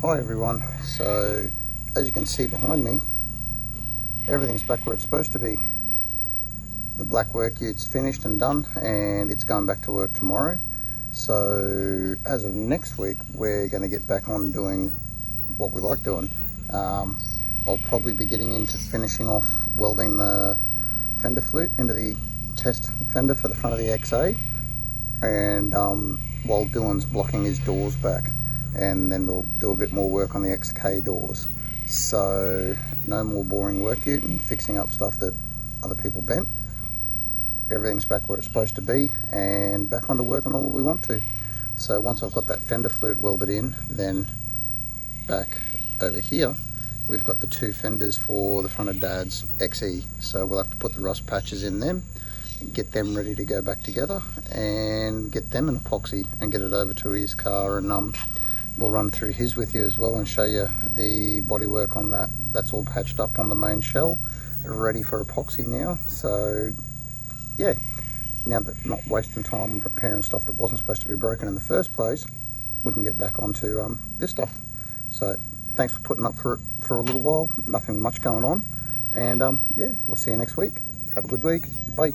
Hi everyone. So as you can see behind me, everything's back where it's supposed to be. The black work ute's finished and done, and it's going back to work tomorrow. So as of next week, we're going to get back on doing what we like doing. I'll probably be getting into finishing off welding the fender flute into the test fender for the front of the XA, and while Dylan's blocking his doors back, and then we'll do a bit more work on the XK doors. So no more boring work ute and fixing up stuff that other people bent. Everything's back where it's supposed to be and back onto work on all we want to. So once I've got that fender flute welded in, then back over here we've got the two fenders for the front of Dad's XE. So we'll have to put the rust patches in them, get them ready to go back together, and get them in epoxy and get it over to his car. And we'll run through his with you as well and show you the bodywork on that. That's all patched up on the main shell, ready for epoxy now. So yeah, now that I'm not wasting time on repairing stuff that wasn't supposed to be broken in the first place, we can get back onto this stuff. So thanks for putting up for it for a little while. Nothing much going on, and yeah, we'll see you next week. Have a good week. Bye.